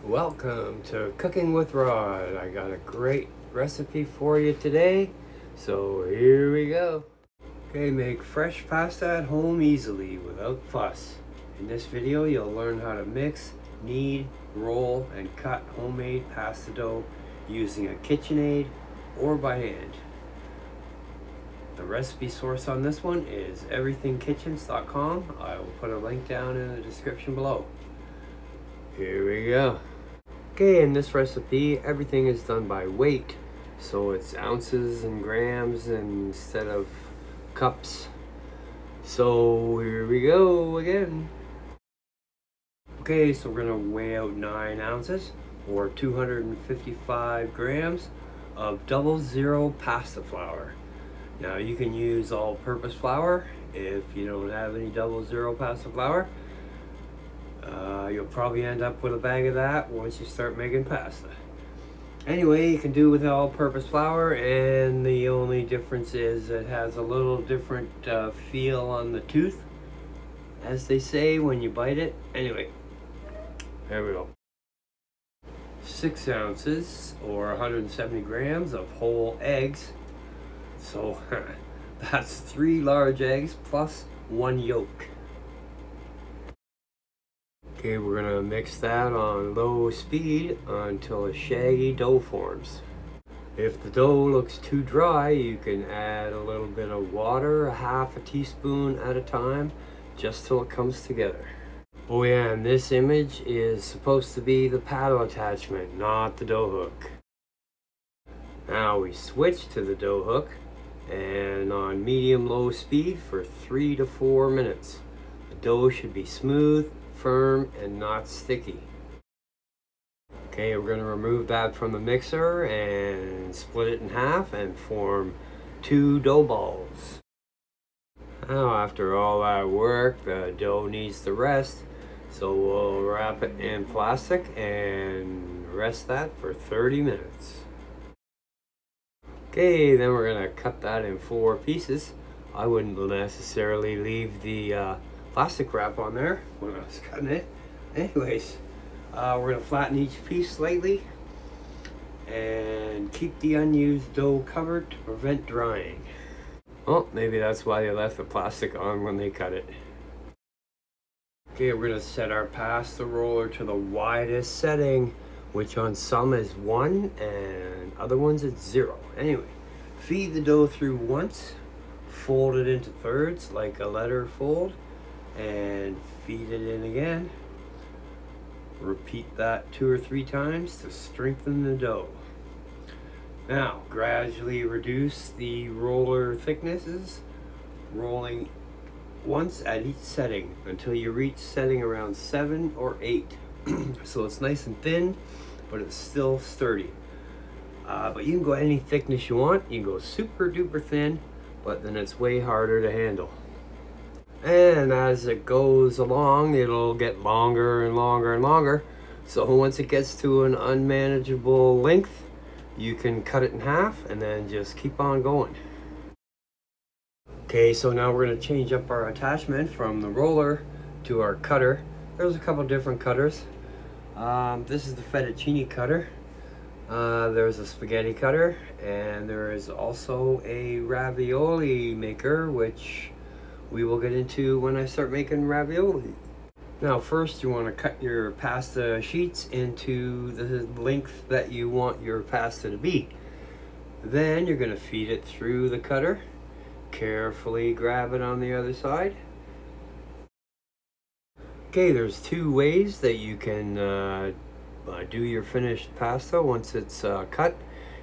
Welcome to Cooking with Rod. I got a great recipe for you today, so here we go. Okay, make fresh pasta at home easily without fuss. In this video, you'll learn how to mix, knead, roll, and cut homemade pasta dough using a KitchenAid or by hand. The recipe source on this one is everythingkitchens.com. I will put a link down in the description below. Here we go. Okay, in this recipe, everything is done by weight. So it's ounces and grams instead of cups. So here we go again. Okay, so we're gonna weigh out 9 ounces or 255 grams of 00 pasta flour. Now you can use all-purpose flour if you don't have any 00 pasta flour. You'll probably end up with a bag of that once you start making pasta. Anyway, you can do with all-purpose flour, and the only difference is it has a little different feel on the tooth, as they say when you bite it. Anyway, there we go. 6 ounces or 170 grams of whole eggs. So that's 3 large eggs plus 1 yolk. Okay, we're gonna mix that on low speed until a shaggy dough forms. If the dough looks too dry, you can add a little bit of water, a half a teaspoon at a time, just till it comes together. Oh yeah, and this image is supposed to be the paddle attachment, not the dough hook. Now we switch to the dough hook and on medium-low speed for 3 to 4 minutes. The dough should be smooth, firm, and not sticky. Okay, we're going to remove that from the mixer and split it in half and form 2 dough balls. Now after all that work, the dough needs to rest, so we'll wrap it in plastic and rest that for 30 minutes. Okay, then we're going to cut that in 4 pieces. I wouldn't necessarily leave the plastic wrap on there when I was cutting it. Anyways, we're going to flatten each piece slightly and keep the unused dough covered to prevent drying. Oh, maybe that's why they left the plastic on when they cut it. Okay, we're going to set our pasta roller to the widest setting, which on some is 1 and other ones it's 0. Anyway, feed the dough through once, fold it into thirds like a letter fold, and feed it in again. Repeat that 2 or 3 times to strengthen the dough. Now gradually reduce the roller thicknesses, rolling once at each setting until you reach setting around 7 or 8. So it's nice and thin, but it's still sturdy. But you can go any thickness you want. You can go super duper thin, but then it's way harder to handle. And as it goes along, it'll get longer and longer and longer. So once it gets to an unmanageable length, you can cut it in half and then just keep on going. Okay, so now we're going to change up our attachment from the roller to our cutter. There's a couple different cutters. This is the fettuccine cutter. There's a spaghetti cutter, and there is also a ravioli maker, which we will get into when I start making ravioli. Now first you want to cut your pasta sheets into the length that you want your pasta to be. Then you're going to feed it through the cutter. Carefully grab it on the other side. Okay, there's 2 ways that you can do your finished pasta once it's cut.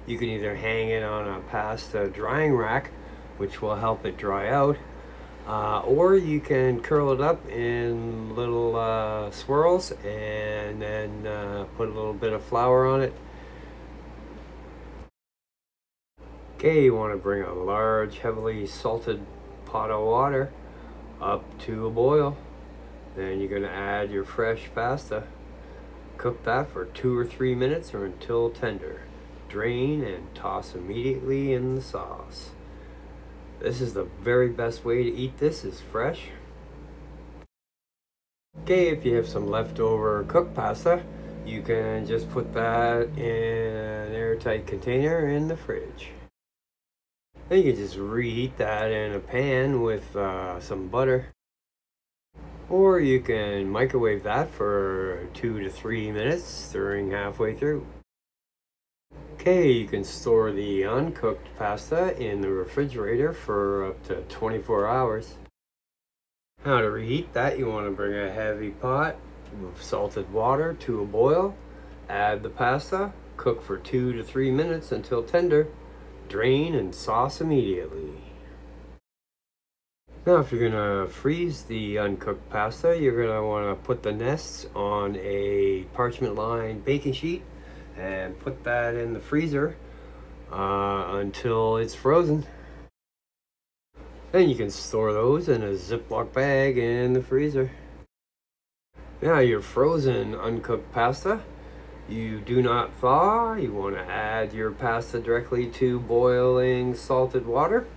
You can either hang it on a pasta drying rack, which will help it dry out, or you can curl it up in little swirls and then put a little bit of flour on it. Okay, you want to bring a large, heavily salted pot of water up to a boil. Then you're going to add your fresh pasta. Cook that for 2 or 3 minutes or until tender. Drain and toss immediately in the sauce. This is the very best way to eat this, is fresh. Okay, if you have some leftover cooked pasta, you can just put that in an airtight container in the fridge. Then you can just reheat that in a pan with some butter. Or you can microwave that for 2 to 3 minutes, stirring halfway through. Okay, you can store the uncooked pasta in the refrigerator for up to 24 hours. Now to reheat that, you want to bring a heavy pot with salted water to a boil. Add the pasta, cook for 2 to 3 minutes until tender. Drain and sauce immediately. Now if you're gonna freeze the uncooked pasta, you're gonna wanna put the nests on a parchment lined baking sheet and put that in the freezer until it's frozen. Then you can store those in a Ziploc bag in the freezer. Now your frozen uncooked pasta, you do not thaw. You want to add your pasta directly to boiling salted water.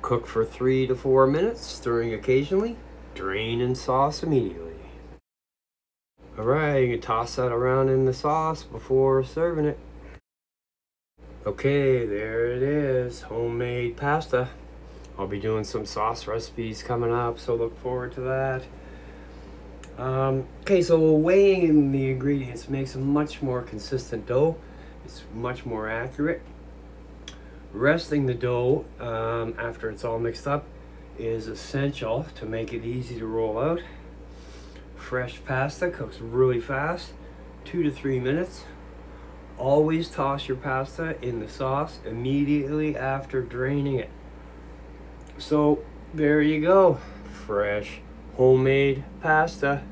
Cook for 3 to 4 minutes, stirring occasionally. Drain and sauce immediately. Alright, you can toss that around in the sauce before serving it. Okay, there it is, homemade pasta. I'll be doing some sauce recipes coming up, so look forward to that. Okay, so weighing in the ingredients makes a much more consistent dough. It's much more accurate. Resting the dough after it's all mixed up is essential to make it easy to roll out. Fresh pasta cooks really fast, 2 to 3 minutes. Always toss your pasta in the sauce immediately after draining it. So there you go, fresh homemade pasta.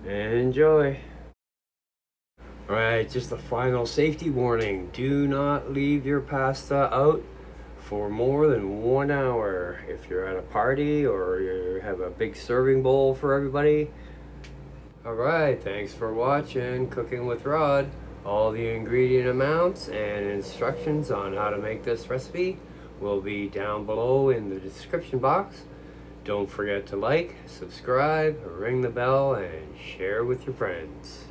Enjoy. Alright, just a final safety warning. Do not leave your pasta out for more than 1 hour. If you're at a party or you have a big serving bowl for everybody. Alright, thanks for watching Cooking with Rod. All the ingredient amounts and instructions on how to make this recipe will be down below in the description box. Don't forget to like, subscribe, ring the bell, and share with your friends.